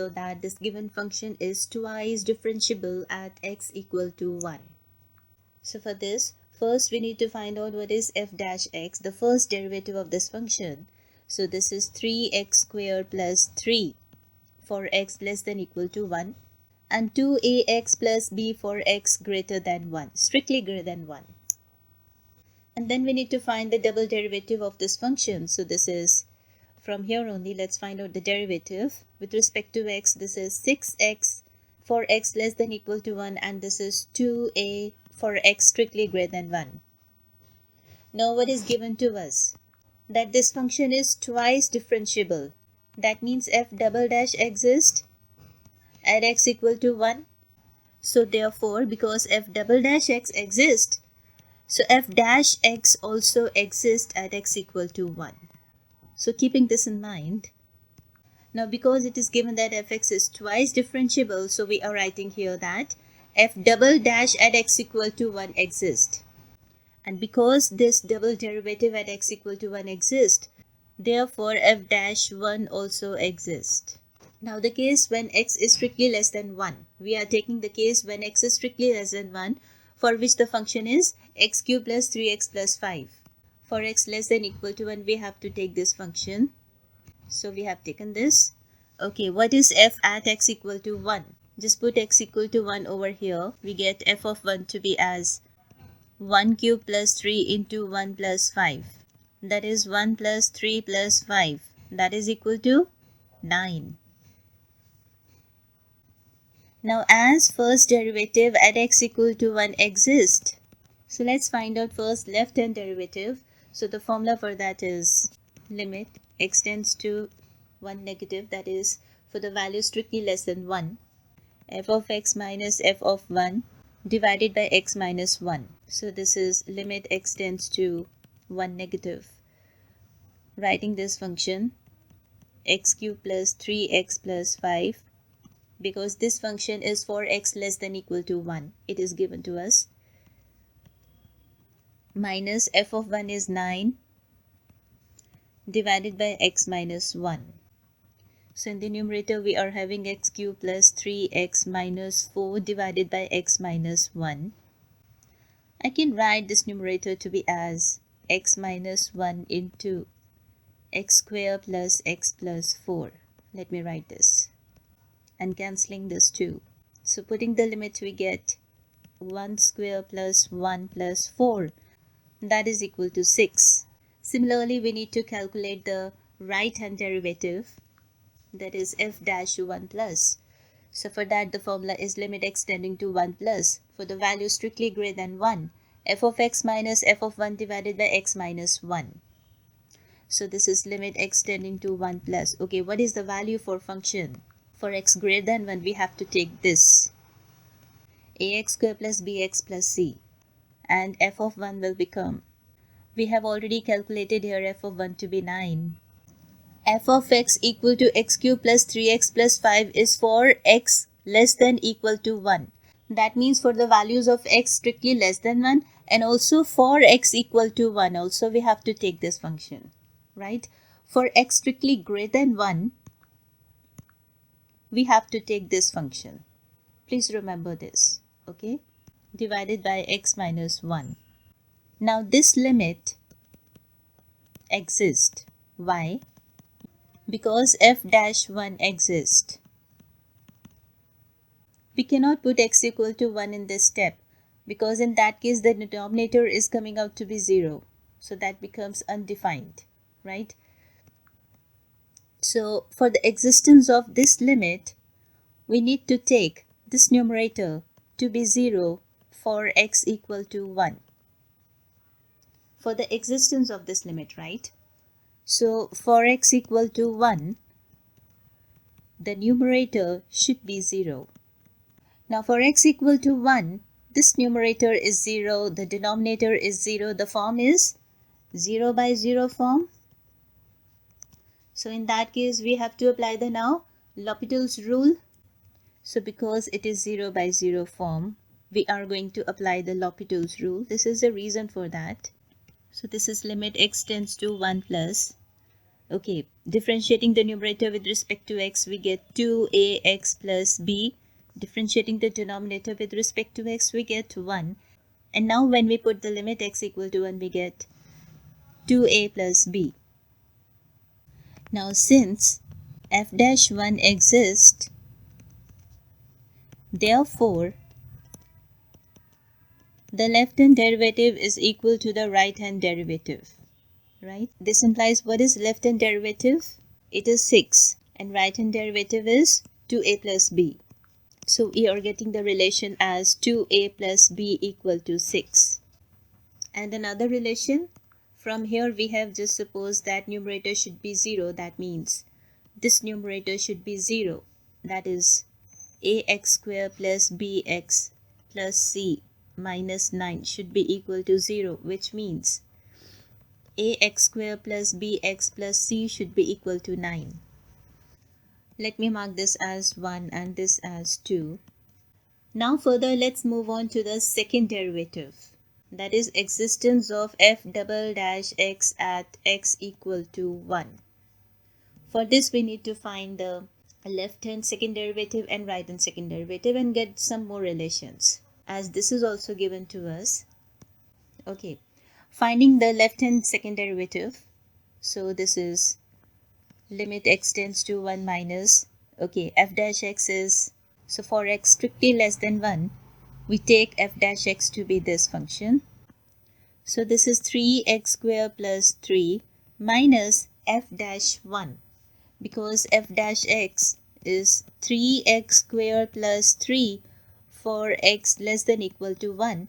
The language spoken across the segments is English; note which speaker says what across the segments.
Speaker 1: so that this given function is twice differentiable at x equal to 1. So for this, first we need to find out what is f dash x, the first derivative of this function. So this is 3x squared plus 3 for x less than equal to 1 and 2ax plus b for x greater than 1, strictly greater than 1. And then we need to find the double derivative of this function. So this is from here only, let's find out the derivative. With respect to x, this is 6x for x less than equal to 1 and this is 2a for x strictly greater than 1. Now what is given to us? That this function is twice differentiable. That means f double dash exists at x equal to 1. So therefore, because f double dash x exists, so f dash x also exists at x equal to 1. So keeping this in mind, now because it is given that fx is twice differentiable, so we are writing here that f double dash at x equal to 1 exists. And because this double derivative at x equal to 1 exists, therefore f dash 1 also exists. Now the case when x is strictly less than 1. We are taking the case when x is strictly less than 1, for which the function is x cubed plus 3x plus 5. For x less than equal to 1, we have to take this function. So we have taken this. Okay, what is f at x equal to 1? Just put x equal to 1 over here. We get f of 1 to be as 1 cubed plus 3 into 1 plus 5. That is 1 plus 3 plus 5. That is equal to 9. Now as first derivative at x equal to 1 exists, so let's find out first left hand derivative. So the formula for that is limit x tends to 1 negative, that is for the value strictly less than 1, f of x minus f of 1 divided by x minus 1. So this is limit x tends to 1 negative. Writing this function x cubed plus 3x plus 5, because this function is for x less than equal to 1. It is given to us. Minus f of 1 is 9 divided by x minus 1. So in the numerator we are having x cubed plus 3x minus 4 divided by x minus 1. I can write this numerator to be as x minus 1 into x squared plus x plus 4. Let me write this. And cancelling this 2. So putting the limit, we get 1 squared plus 1 plus 4. That is equal to 6. Similarly, we need to calculate the right hand derivative, that is f dash 1 plus. So for that the formula is limit x tending to 1 plus. For the value strictly greater than 1, f of x minus f of 1 divided by x minus 1. So this is limit x tending to 1 plus. Okay, what is the value for function? For x greater than 1, we have to take this ax squared plus bx plus c, and f of 1 will become, we have already calculated here f of 1 to be 9. F of x equal to x cubed plus 3x plus 5 is for x less than equal to 1. That means for the values of x strictly less than 1 and also for x equal to 1 also we have to take this function, right? For x strictly greater than 1, we have to take this function. Please remember this, okay? Divided by x minus 1. Now this limit exists. Why? Because f dash 1 exists. We cannot put x equal to 1 in this step, because in that case the denominator is coming out to be 0. So that becomes undefined, right? So for the existence of this limit, we need to take this numerator to be 0 for x equal to 1. For the existence of this limit, right? So for x equal to 1, the numerator should be 0. Now for x equal to 1, this numerator is 0, the denominator is 0, the form is 0 by 0 form. So in that case, we have to apply the now L'Hopital's rule. So because it is 0 by 0 form, we are going to apply the L'Hopital's rule. This is the reason for that. So this is limit x tends to 1 plus. Okay, Differentiating the numerator with respect to x, we get 2ax plus b. Differentiating the denominator with respect to x, we get 1. And now when we put the limit x equal to 1, we get 2a plus b. Now since f dash 1 exists, therefore the left hand derivative is equal to the right hand derivative, right? This implies what is left hand derivative? It is 6, and right hand derivative is 2a plus b. So we are getting the relation as 2a plus b equal to 6. And another relation, from here we have just supposed that numerator should be 0. That means this numerator should be 0. That is ax square plus bx plus c minus 9 should be equal to 0, which means ax square plus bx plus c should be equal to 9. Let me mark this as 1 and this as 2. Now further, let's move on to the second derivative. That is existence of f double dash x at x equal to 1. For this we need to find the left hand second derivative and right hand second derivative and get some more relations, as this is also given to us. Okay, finding the left hand second derivative. So this is limit x tends to 1 minus, okay, f dash x is, so for x strictly less than 1, we take f dash x to be this function. So this is 3x square plus 3 minus f dash 1, because f dash x is 3x square plus 3 for x less than equal to 1.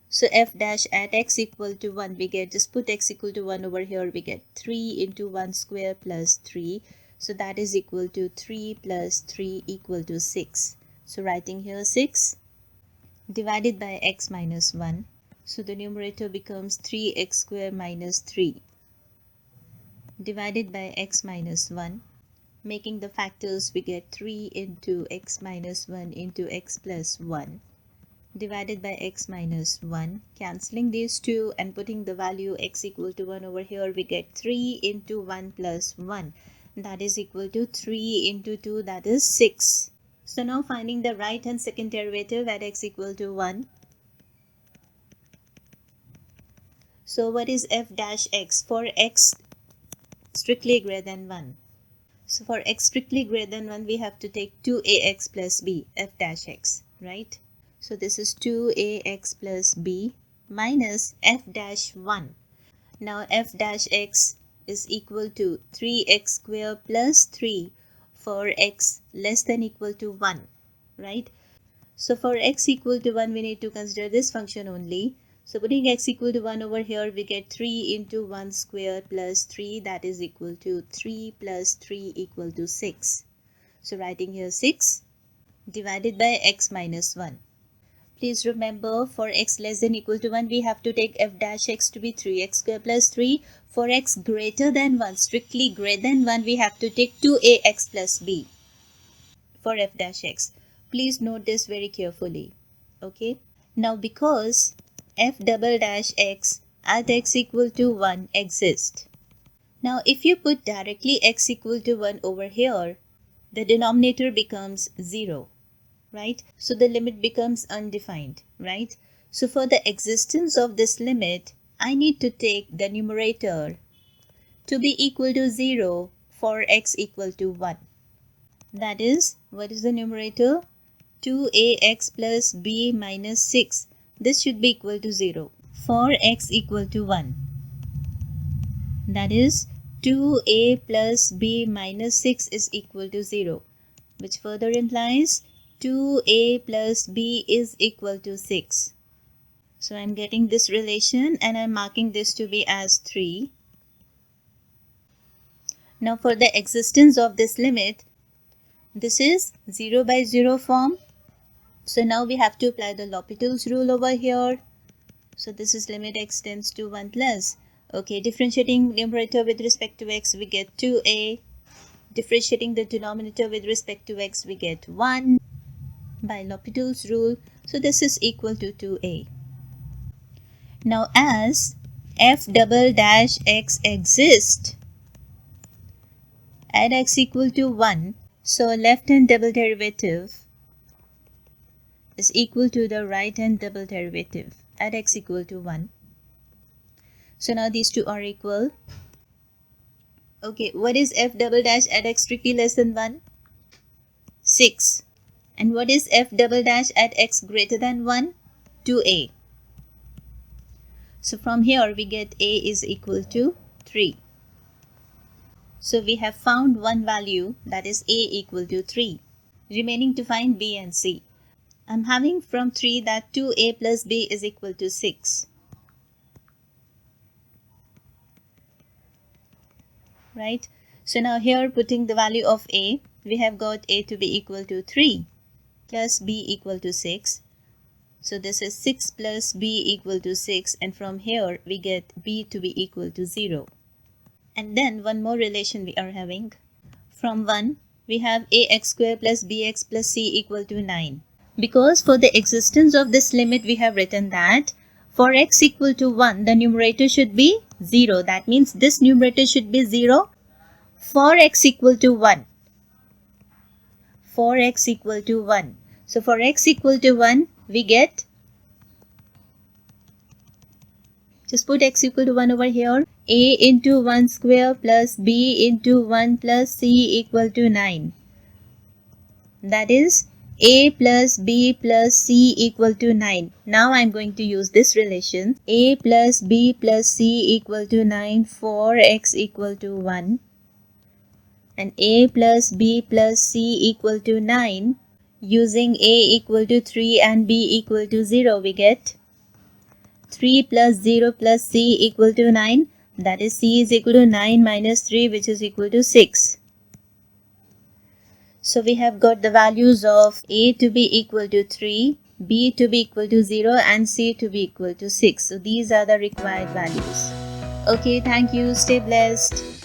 Speaker 1: So f dash at x equal to 1, we get, just put x equal to 1 over here, we get 3 into 1 square plus 3. So that is equal to 3 plus 3 equal to 6. So writing here 6 divided by x minus 1. So the numerator becomes 3x square minus 3 divided by x minus 1. Making the factors, we get 3 into x minus 1 into x plus 1 divided by x minus 1. Cancelling these two and putting the value x equal to 1 over here, we get 3 into 1 plus 1. That is equal to 3 into 2, that is 6. So now finding the right hand second derivative at x equal to 1. So what is f dash x for x strictly greater than 1? So for x strictly greater than 1, we have to take 2ax plus b, f dash x, right? So this is 2ax plus b minus f dash 1. Now f dash x is equal to 3x square plus 3 for x less than equal to 1, right? So for x equal to 1, we need to consider this function only. So putting x equal to 1 over here, we get 3 into 1 square plus 3, that is equal to 3 plus 3 equal to 6. So writing here 6 divided by x minus 1. Please remember, for x less than equal to 1, we have to take f dash x to be 3x square plus 3. For x greater than 1, strictly greater than 1, we have to take 2ax plus b for f dash x. Please note this very carefully. Okay. Now because f double dash x at x equal to 1 exists. Now if you put directly x equal to 1 over here, the denominator becomes 0. Right? So the limit becomes undefined, right? So for the existence of this limit, I need to take the numerator to be equal to 0 for x equal to 1. That is, what is the numerator? 2ax plus b minus 6. This should be equal to 0 for x equal to 1. That is, 2a plus b minus 6 is equal to 0, which further implies 2a plus b is equal to 6. So I'm getting this relation and I'm marking this to be as 3. Now for the existence of this limit, this is 0 by 0 form. So now we have to apply the L'Hopital's rule over here. So this is limit x tends to 1 plus. Okay, differentiating numerator with respect to x, we get 2a. Differentiating the denominator with respect to x, we get 1. By L'Hopital's rule, so this is equal to 2a. Now as f double dash x exists, at x equal to 1. So left hand double derivative is equal to the right hand double derivative at x equal to 1. So now these two are equal. Okay, what is f double dash at x tricky less than 1? 6. And what is f double dash at x greater than 1? 2a. So from here we get a is equal to 3. So we have found one value, that is a equal to 3. Remaining to find b and c. I'm having from 3 that 2a plus b is equal to 6. Right? So now here putting the value of a, we have got a to be equal to 3 plus b equal to 6. So this is 6 plus b equal to 6, and from here we get b to be equal to 0. And then one more relation we are having. From 1 we have ax square plus bx plus c equal to 9. Because for the existence of this limit we have written that for x equal to 1 the numerator should be 0. That means this numerator should be 0 for x equal to 1. For x equal to 1. So for x equal to 1 we get, just put x equal to 1 over here, a into 1 square plus b into 1 plus c equal to 9. That is a plus b plus c equal to 9. Now I am going to use this relation, a plus b plus c equal to 9 for x equal to 1. And a plus b plus c equal to 9. Using a equal to 3 and b equal to 0, we get 3 plus 0 plus c equal to 9. That is c is equal to 9 minus 3, which is equal to 6. So we have got the values of a to be equal to 3, b to be equal to 0 and c to be equal to 6. So these are the required values. Okay, thank you. Stay blessed.